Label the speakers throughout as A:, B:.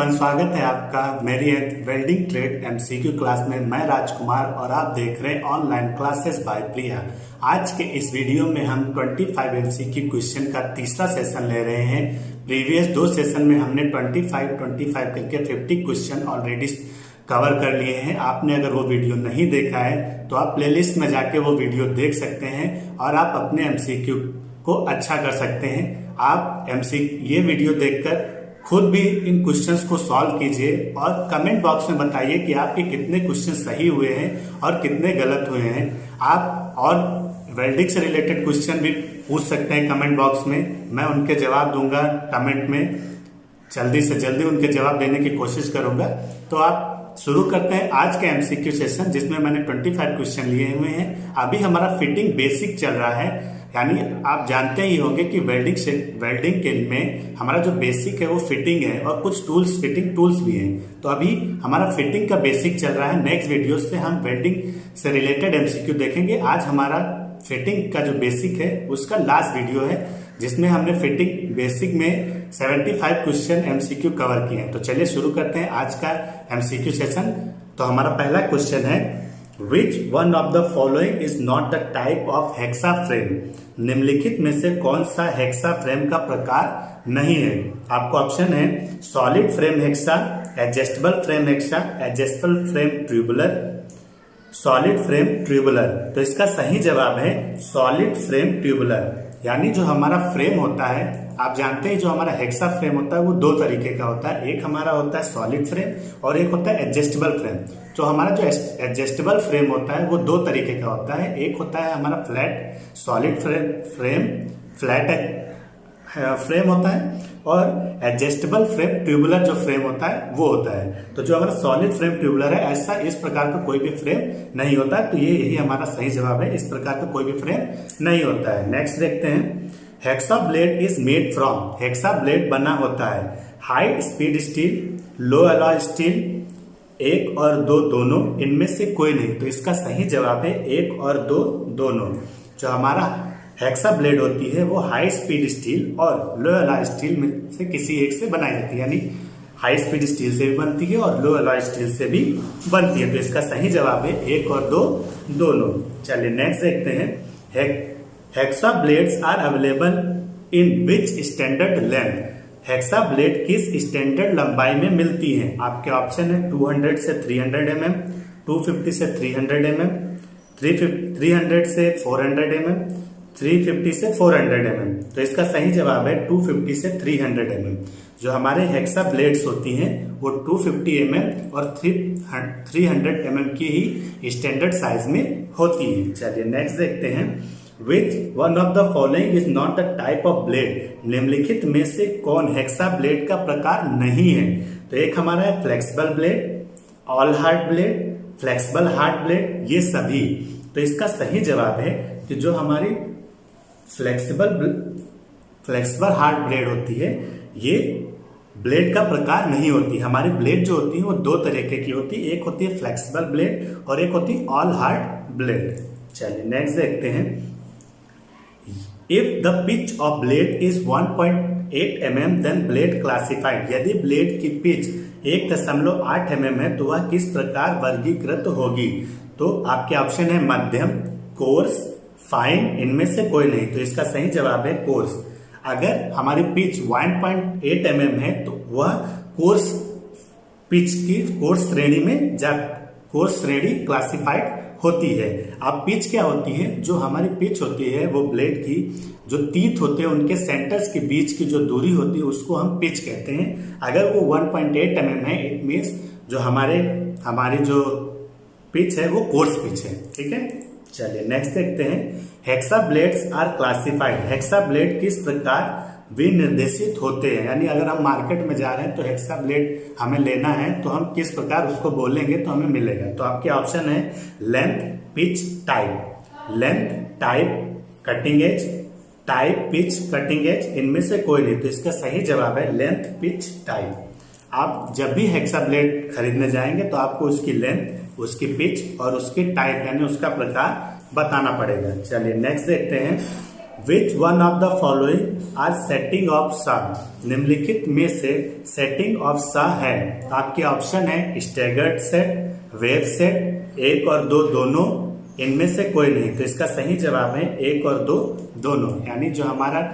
A: Everyone, स्वागत है आपका मेरी वेल्डिंग ट्रेड एमसीक्यू क्लास में। मैं राजकुमार और आप देख रहे हैं ऑनलाइन क्लासेस बाय प्रिया। आज के इस वीडियो में हम 25 एमसीक्यू क्वेश्चन का तीसरा सेशन ले रहे हैं। प्रीवियस दो सेशन में हमने 25 करके 50 क्वेश्चन ऑलरेडी कवर कर लिए हैं। आपने अगर वो वीडियो नहीं देखा है तो आप प्लेलिस्ट में जाके वो वीडियो देख सकते हैं और आप अपने एमसीक्यू को अच्छा कर सकते हैं। आप ये वीडियो देखकर खुद भी इन क्वेश्चंस को सॉल्व कीजिए और कमेंट बॉक्स में बताइए कि आपके कितने क्वेश्चन सही हुए हैं और कितने गलत हुए हैं। आप और वेल्डिंग से रिलेटेड क्वेश्चन भी पूछ सकते हैं कमेंट बॉक्स में, मैं उनके जवाब दूंगा कमेंट में। जल्दी से जल्दी उनके जवाब देने की कोशिश करूंगा। तो आप शुरू करते हैं आज के एमसीक्यू सेशन, जिसमें मैंने 25 क्वेश्चन लिए हुए हैं। अभी हमारा फिटिंग बेसिक चल रहा है, यानी आप जानते ही होंगे कि वेल्डिंग के में हमारा जो बेसिक है वो फिटिंग है और कुछ फिटिंग टूल्स भी हैं। तो अभी हमारा फिटिंग का बेसिक चल रहा है। नेक्स्ट वीडियो से हम वेल्डिंग से रिलेटेड एमसीक्यू देखेंगे। आज हमारा फिटिंग का जो बेसिक है उसका लास्ट वीडियो है, जिसमें हमने फिटिंग बेसिक में 75 क्वेश्चन एमसीक्यू कवर किए हैं। तो चलिए शुरू करते हैं आज का एमसीक्यू सेशन। तो हमारा पहला क्वेश्चन है, Which one of the following is not the type of hexa frame? निम्नलिखित में से कौन सा हेक्सा फ्रेम का प्रकार नहीं है? आपको ऑप्शन है solid frame hexa, adjustable frame hexa, adjustable frame tubular, solid frame tubular. तो इसका सही जवाब है सॉलिड फ्रेम ट्यूबुलर। यानी जो हमारा फ्रेम होता है, आप जानते हैं जो हमारा हेक्सा फ्रेम होता है वो दो तरीके का होता है। एक हमारा होता है सॉलिड फ्रेम और एक होता है एडजस्टेबल फ्रेम। तो हमारा जो एडजस्टेबल फ्रेम होता है वो दो तरीके का होता है। एक होता है हमारा flat solid frame flat frame होता है, और एडजस्टेबल फ्रेम ट्यूबुलर जो फ्रेम होता है वो होता है। तो जो हमारा सॉलिड फ्रेम ट्यूबुलर है, ऐसा इस प्रकार का कोई भी फ्रेम नहीं होता है। तो यही हमारा सही जवाब है, इस प्रकार का कोई भी फ्रेम नहीं होता है। नेक्स्ट देखते हैं, hexa blade is made from. Hexa blade बना होता है हाई स्पीड स्टील, लो एलॉय स्टील, एक और दो दोनों, इनमें से कोई नहीं। तो इसका सही जवाब है एक और दो दोनों। जो हमारा हेक्सा ब्लेड होती है वो हाई स्पीड स्टील और लो एलॉय स्टील में से किसी एक से बनाई जाती है। यानी हाई स्पीड स्टील से भी बनती है और लो एलॉय स्टील से भी बनती है। तो इसका सही जवाब है एक और दो दोनों। चलिए नेक्स्ट देखते हैं, hacksaw blades are available in which standard length. Hacksaw blade किस स्टैंडर्ड लंबाई में मिलती है? आपके ऑप्शन है 200 से 300 mm, 250 से 300 mm, 300 से 400 mm, 350 से 400 mm। तो इसका सही जवाब है 250 से 300 mm। जो हमारे हेक्सा ब्लेड्स होती हैं वो 250 mm और 300 mm की ही स्टैंडर्ड साइज में होती है। चलिए नेक्स्ट देखते हैं, Which one of the following is not a type of blade? निम्नलिखित में से कौन हेक्सा ब्लेड का प्रकार नहीं है? तो एक हमारा है flexible blade, all hard blade, flexible hard blade, ये सभी। तो इसका सही जवाब है कि जो हमारी फ्लेक्सिबल हार्ड ब्लेड होती है ये ब्लेड का प्रकार नहीं होती। हमारी ब्लेड जो होती है वो दो तरीके की होती है, एक होती है फ्लेक्सिबल ब्लेड और एक होती है ऑल हार्ड ब्लेड। चलिए नेक्स्ट देखते हैं, If the pitch of blade is 1.8 mm then blade classified। यदि ब्लेड की पिच 1.8 mm है तो वह किस प्रकार वर्गीकृत होगी? तो आपके ऑप्शन है मध्यम, कोर्स, फाइन, इनमें से कोई नहीं। तो इसका सही जवाब है कोर्स। अगर हमारी पिच 1.8 mm है तो वह कोर्स पिच की कोर्स श्रेणी क्लासिफाइड होती है। अब पिच क्या होती है? जो हमारी पिच होती है वो ब्लेड की जो टीथ होते हैं उनके सेंटर्स के बीच की जो दूरी होती है उसको हम पिच कहते हैं। अगर वो 1.8 mm है, इट मीन्स जो हमारी जो पिच है वो कोर्स पिच है। ठीक है, चलिए नेक्स्ट देखते हैं, hacksaw blades are classified. Hacksaw blade किस प्रकार विनिर्देशित होते हैं? यानी अगर हम मार्केट में जा रहे हैं तो हेक्सा ब्लेड हमें लेना है तो हम किस प्रकार उसको बोलेंगे तो हमें मिलेगा? तो आपके ऑप्शन है length, pitch, type. Length, type, cutting edge, type, pitch, cutting edge, इनमें से कोई नहीं। तो इसका सही जवाब है लेंथ, पिच, टाइप। आप जब भी हेक्सा ब्लेड खरीदने जाएंगे तो आपको उसकी लेंथ, उसकी पिच और उसकी टाइप यानी उसका प्रकार बताना पड़ेगा। चलिए नेक्स्ट देखते हैं, which one of the following are setting of saw, निम्नलिखित में से सेटिंग ऑफ सा है। आपके ऑप्शन है स्टैगर्ड सेट, वेव सेट, एक और दो दोनों, इनमें से कोई नहीं। तो इसका सही जवाब है एक और दो दोनों, यानी जो हमारा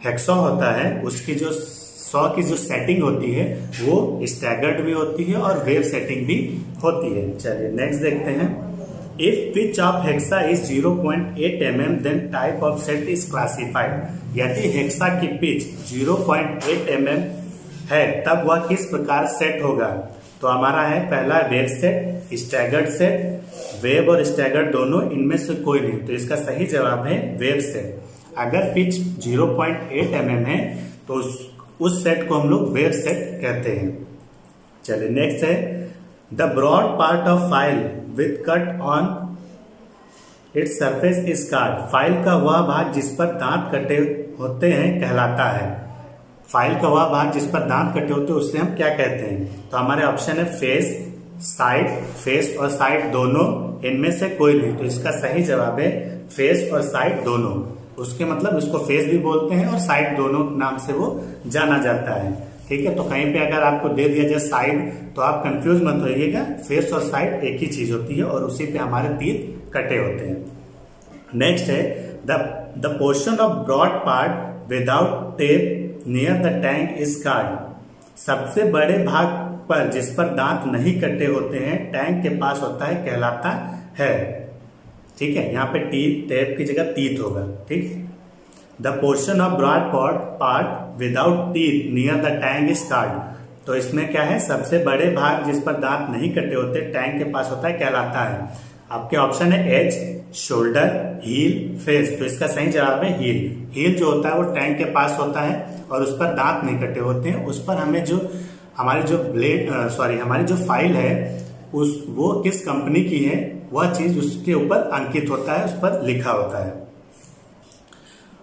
A: हेक्सा होता है उसकी जो 100 की जो सेटिंग होती है वो स्टैगर्ड भी होती है और वेव सेटिंग भी होती है। चलिए नेक्स्ट देखते हैं। If pitch of hacksaw is 0.8 mm then type of set is classified. यदि हेक्सा की पिच 0.8 mm है तब वह किस प्रकार सेट होगा। तो हमारा है पहला wave set, staggered set, wave और स्टैगर्ड दोनों, इनमें से कोई नहीं। तो इसका सही जवाब है वेव सेट। अगर पिच 0.8 mm है तो उस सेट को हम लोग वेव सेट कहते हैं। चलिए नेक्स्ट है the broad part of file with cut on its surface is called. File का वह भाग जिस पर दांत कटे होते हैं कहलाता है। फाइल का वह भाग जिस पर दांत कटे होते हैं उससे हम क्या कहते हैं। तो हमारे ऑप्शन है फेस, साइड, फेस और साइड दोनों, इनमें से कोई नहीं। तो इसका सही जवाब है फेस और साइड दोनों। उसके मतलब उसको फेस भी बोलते हैं और साइड दोनों नाम से वो जाना जाता है। ठीक है, तो कहीं पे अगर आपको दे दिया जाए साइड तो आप कंफ्यूज मत होइएगा, फेस और साइड एक ही चीज होती है और उसी पे हमारे तीर कटे होते हैं। नेक्स्ट है the portion of broad part without tape near the tang is called. सबसे बड़े भाग पर जिस पर दांत नहीं कटे होते हैं टैंक के पास होता है कहलाता है। ठीक है, यहाँ पे टेप की जगह टीथ होगा। ठीक है, the portion of broad part without teeth near the tang is called. तो इसमें क्या है, सबसे बड़े भाग जिस पर दांत नहीं कटे होते टैंक के पास होता है कहलाता है। आपके ऑप्शन है एज, शोल्डर, हील, फेस। तो इसका सही जवाब है हील। हील जो होता है वो टैंक के पास होता है और उस पर दांत नहीं कटे होते हैं। उस पर हमें जो हमारी जो फाइल है वो किस कंपनी की है वह चीज उसके ऊपर अंकित होता है, उस पर लिखा होता है।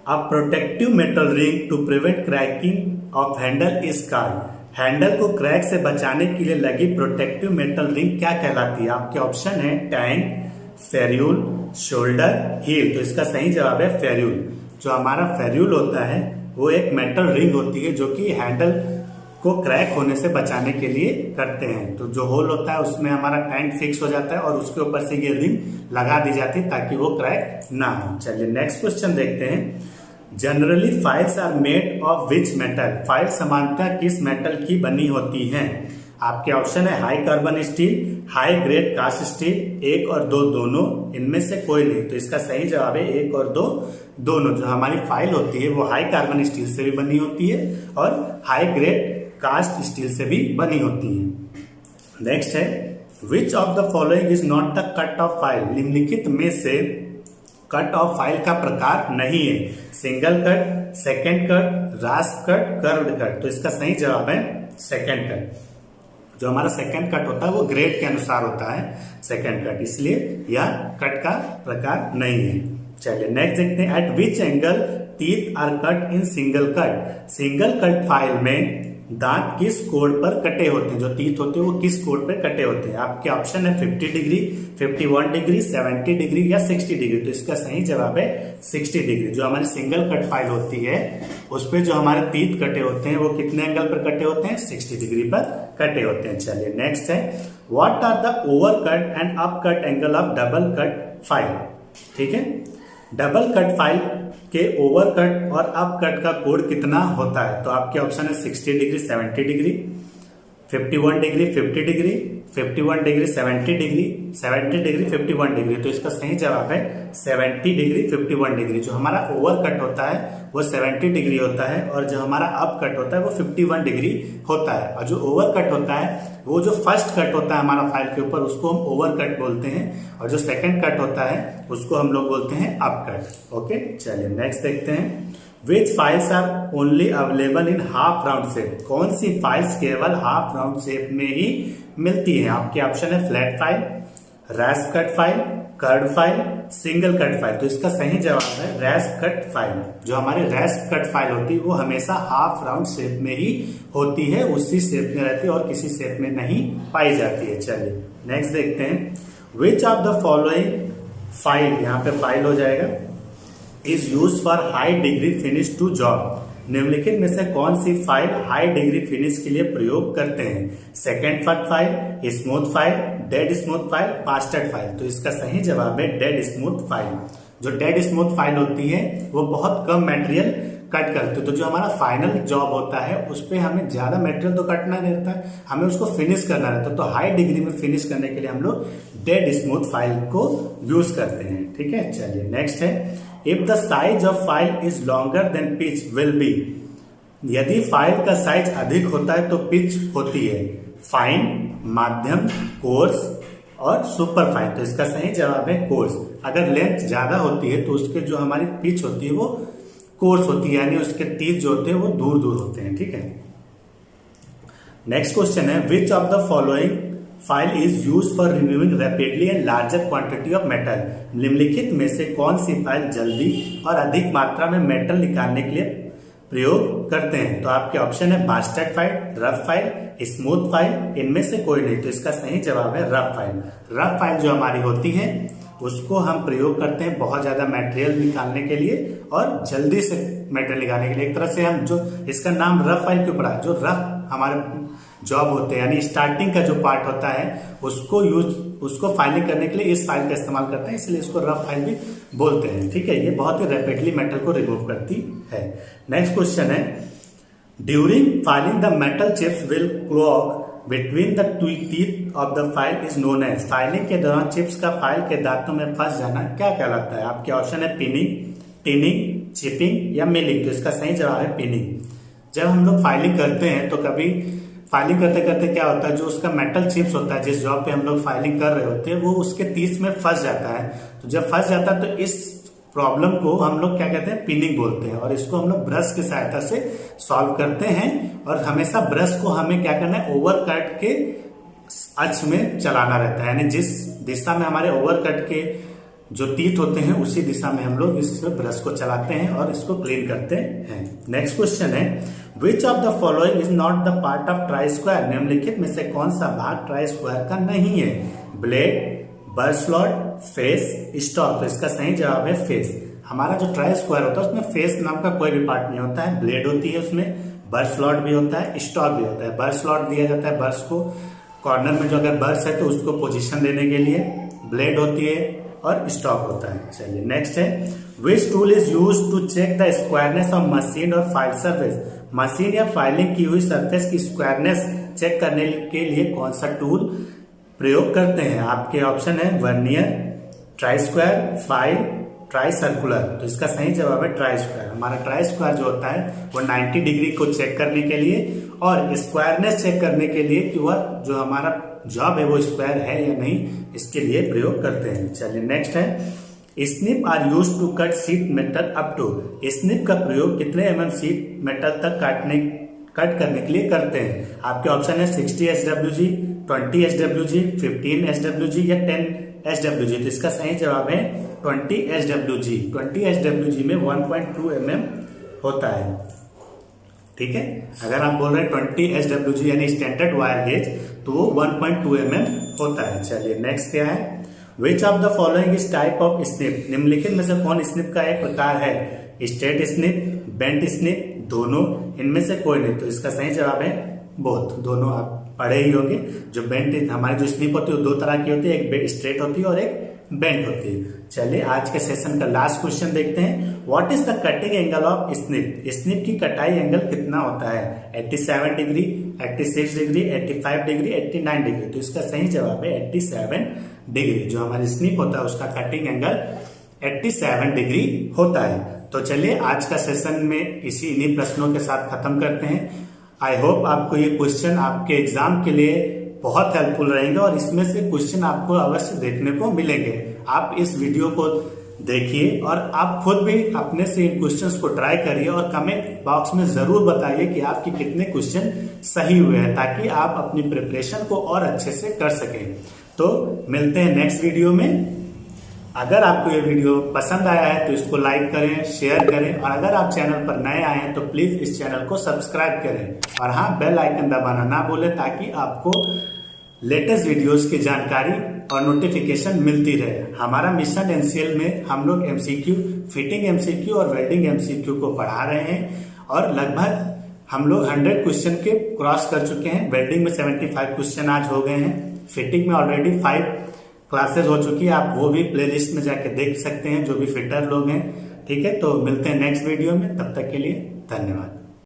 A: A protective metal ring to prevent cracking of handle is called. Handle को क्रैक से बचाने के लिए लगी प्रोटेक्टिव मेटल रिंग क्या कहलाती है। आपके ऑप्शन है टैंक, फेर्यूल, शोल्डर, हील। तो इसका सही जवाब है फेर्यूल। जो हमारा फेर्यूल होता है वो एक मेटल रिंग होती है जो कि हैंडल को क्रैक होने से बचाने के लिए करते हैं। तो जो होल होता है उसमें हमारा टैंक फिक्स हो जाता है और उसके ऊपर से ये रिंग लगा दी जाती है ताकि वो क्रैक ना हो। चलिए नेक्स्ट क्वेश्चन देखते हैं। Generally files are made of which metal. फाइल सामान्यतः किस मेटल की बनी होती हैं। आपके ऑप्शन है high carbon steel, high grade cast steel, एक और दो दोनों, इनमें से कोई नहीं। तो इसका सही जवाब है एक और दो दोनों। जो हमारी फाइल होती है वो हाई कार्बन स्टील से भी बनी होती है और हाई ग्रेड कास्ट स्टील से भी बनी होती है। नेक्स्ट है विच of the following is not the cut off file. निम्नलिखित में से कट ऑफ फाइल का प्रकार नहीं है। Single cut, second cut, रास्प cut, curved cut. तो इसका सही जवाब है सेकेंड कट। जो हमारा सेकेंड कट होता है वो ग्रेड के अनुसार होता है सेकेंड कट, इसलिए यह कट का प्रकार नहीं है। चलिए नेक्स्ट देखते हैं। At which angle teeth are cut in single cut. Single cut file में दांत किस कोण पर कटे होते हैं। जो टीथ होते हैं वो किस कोण पर कटे होते हैं। आपके ऑप्शन है 50 डिग्री, 51 डिग्री, 70 डिग्री या 60 डिग्री। तो इसका सही जवाब है 60 डिग्री। जो हमारी सिंगल कट फाइल होती है उस पर जो हमारे टीथ कटे होते हैं वो कितने एंगल पर कटे होते हैं, 60 डिग्री पर कटे होते हैं। चलिए नेक्स्ट है what are the over cut and up cut angle of double cut file. ठीक है, डबल कट फाइल के ओवर कट और अप कट का कोण कितना होता है। तो आपके ऑप्शन है 60 degree, 70 degree, 51 degree, 50 degree, 51 degree, 70 degree, 70 degree, 51 degree. तो इसका सही जवाब है 70 डिग्री, 51 डिग्री। जो हमारा ओवर कट होता है वो 70 डिग्री होता है और जो हमारा अप कट होता है वो 51 डिग्री होता है। और जो ओवर कट होता है वो जो फर्स्ट कट होता है हमारा फाइल के ऊपर उसको हम ओवर कट बोलते हैं और जो सेकंड कट होता है उसको हम लोग बोलते हैं अप कट। ओके, चलिए नेक्स्ट देखते हैं। Which files are only available in half round shape. कौन सी फाइल्स केवल हाफ राउंड शेप में ही मिलती है। आपके ऑप्शन है flat file, rasp cut file, curve file, single cut file. तो इसका सही जवाब है रैस्प कट फाइल। जो हमारी रैस्प कट फाइल होती है वो हमेशा हाफ राउंड शेप में ही होती है, उसी शेप में रहती है और किसी शेप में नहीं पाई जाती है। चलिए नेक्स्ट देखते हैं। Which of the following file, यहाँ पे फाइल हो जाएगा, is use for high degree finish to job. निम्नलिखित में से कौन सी फाइल हाई डिग्री फिनिश के लिए प्रयोग करते हैं? Second file, smooth file, dead smooth file, bastard file. तो इसका सही जवाब है डेड स्मूथ फाइल। जो डेड स्मूथ फाइल होती है वो बहुत कम मटेरियल कट करती है। तो जो हमारा फाइनल जॉब होता है उस पर हमें ज्यादा मटेरियल तो कटना नहीं रहता है, हमें उसको फिनिश करना रहता है। तो हाई डिग्री में फिनिश करने के लिए हम लोग डेड स्मूथ फाइल को यूज करते हैं। ठीक है, चलिए नेक्स्ट है, if the size of file is longer than pitch will be. यदि फाइल का साइज अधिक होता है तो पिच होती है फाइन, माध्यम, कोर्स और सुपर फाइन। तो इसका सही जवाब है कोर्स। अगर लेंथ ज्यादा होती है तो उसके जो हमारी पिच होती है वो कोर्स होती है, यानी उसके तीर जो होते हैं वो दूर दूर होते हैं। ठीक है, नेक्स्ट क्वेश्चन है, विच of the following file is use for removing rapidly and larger quantity of metal. निम्नलिखित में से कौन सी फाइल जल्दी और अधिक मात्रा में मेटल निकालने के लिए प्रयोग करते हैं? तो आपके ऑप्शन है bastard file, rough file, smooth file, इनमें से कोई नहीं। तो इसका सही जवाब है रफ फाइल। रफ फाइल जो हमारी होती है उसको हम प्रयोग करते हैं बहुत ज्यादा मटेरियल निकालने के लिए और जल्दी से मटेरियल निकालने के लिए। एक तरह से हम जो इसका नाम रफ फाइल क्यों पड़ा, जो रफ हमारे जॉब होते हैं यानी स्टार्टिंग का जो पार्ट होता है उसको फाइलिंग करने के लिए इस फाइल का इस्तेमाल करते हैं, इसलिए इसको रफ फाइल भी बोलते हैं। ठीक है, ये बहुत ही रैपिडली मेटल को रिमूव करती है। नेक्स्ट क्वेश्चन है, during filing the metal chips will clog between the two teeth of the file is known as. Filing के दौरान चिप्स का फाइल के दांतों में फंस जाना क्या कहलाता है? आपके ऑप्शन है पिनिंग, टिनिंग, चिपिंग या मिलिंग। तो इसका सही जवाब है पिनिंग। जब हम लोग फाइलिंग करते हैं तो कभी फाइलिंग करते करते क्या होता है, जो उसका मेटल चिप्स होता है जिस जॉब पे हम लोग फाइलिंग कर रहे होते हैं वो उसके तीस में फंस जाता है। तो जब फंस जाता है तो इस प्रॉब्लम को हम लोग क्या कहते हैं, पिनिंग बोलते हैं। और इसको हम लोग ब्रश की सहायता से सॉल्व करते हैं। और हमेशा ब्रश को हमें क्या करना है, ओवर कट के अक्ष में चलाना रहता है, यानी जिस दिशा में हमारे ओवर कट के जो टीथ होते हैं उसी दिशा में हम लोग इस ब्रश को चलाते हैं और इसको क्लीन करते हैं। नेक्स्ट क्वेश्चन है, विच of the following is not the part of try square. निम्नलिखित में से कौन सा भाग ट्राई स्क्वायर का नहीं है? ब्लेड, बर स्लॉट, फेस, स्टॉक। तो इसका सही जवाब है फेस। हमारा जो ट्राई स्क्वायर होता है उसमें फेस नाम का कोई भी पार्ट नहीं होता है। ब्लेड होती है, उसमें बर स्लॉट भी होता है, स्टॉक भी होता है। बर स्लॉट दिया जाता है बर्स को, कॉर्नर में जो अगर बर्स है तो उसको पोजीशन देने के लिए। ब्लेड होती है और स्टॉक होता है। चलिए नेक्स्ट है, which tool is use to check the squareness of machine और फाइल सरफेस। मशीन या फाइलिंग की हुई सरफेस की स्क्वायरनेस चेक करने के लिए कौन सा टूल प्रयोग करते हैं? आपके ऑप्शन है vernier, try square, file, try circular. तो इसका सही जवाब है ट्राई स्क्वायर। हमारा ट्राई स्क्वायर जो होता है वो 90 डिग्री को चेक करने के लिए और स्क्वायरनेस चेक करने के लिए कि वह जो हमारा जॉब है वो स्क्वायर है या नहीं, इसके लिए प्रयोग करते हैं। चलिए नेक्स्ट है, snip are use to cut sheet metal up to. Snip का प्रयोग कितने mm शीट मेटल तक कट करने के लिए करते हैं? आपके ऑप्शन है 60 SWG, 20 SWG, 15 SWG या 10 SWG। तो इसका सही जवाब है 20 SWG। 20 SWG में 1.2 mm होता है। ठीक है, अगर आप बोल रहे हैं 20 SWG यानी स्टैंडर्ड वायर गेज तो वो 1.2 mm होता है। चलिए नेक्स्ट क्या है, विच of the following is type of snip. निम्नलिखित में से कौन स्निप का एक प्रकार है? स्ट्रेट स्निप, बेंट स्निप, दोनों, इनमें से कोई नहीं। तो इसका सही जवाब है बोथ। दोनों आप पढ़े ही होंगे। जो बेंट हमारी जो स्निप होती है वो दो तरह की होती है, एक स्ट्रेट होती है और एक बेंट होती है। चलिए आज के सेशन का लास्ट क्वेश्चन देखते हैं, what is the cutting angle of snip. Snip की कटाई एंगल कितना होता है? 87 डिग्री, 86 डिग्री, 85 डिग्री, 89 डिग्री। तो इसका सही जवाब है 87 डिग्री। जो हमारी स्निप होता है उसका कटिंग एंगल 87 डिग्री होता है। तो चलिए आज का सेशन में इन्हीं प्रश्नों के साथ खत्म करते हैं। आई होप आपको ये क्वेश्चन आपके एग्जाम के लिए बहुत हेल्पफुल रहेंगे और इसमें से क्वेश्चन आपको अवश्य देखने को मिलेंगे। आप इस वीडियो को देखिए और आप खुद भी अपने से इन क्वेश्चंस को ट्राई करिए और कमेंट बॉक्स में जरूर बताइए कि आपके कितने क्वेश्चन सही हुए हैं, ताकि आप अपनी प्रिपरेशन को और अच्छे से कर सकें। तो मिलते हैं नेक्स्ट वीडियो में। अगर आपको ये वीडियो पसंद आया है तो इसको लाइक करें, शेयर करें और अगर आप चैनल पर नए आए हैं तो प्लीज इस चैनल को सब्सक्राइब करें और हाँ, बेल आइकन दबाना ना भूलें ताकि आपको लेटेस्ट वीडियोस की जानकारी और नोटिफिकेशन मिलती रहे। हमारा मिशन एनसीएल में हम लोग एमसीक्यू, फिटिंग एमसीक्यू और वेल्डिंग एमसीक्यू को पढ़ा रहे हैं और लगभग हम लोग 100 क्वेश्चन के क्रॉस कर चुके हैं। वेल्डिंग में 75 क्वेश्चन आज हो गए हैं। फिटिंग में ऑलरेडी 5 क्लासेस हो चुकी है। आप वो भी प्लेलिस्ट में जाके देख सकते हैं जो भी फिटर लोग हैं। ठीक है, तो मिलते हैं नेक्स्ट वीडियो में। तब तक के लिए धन्यवाद।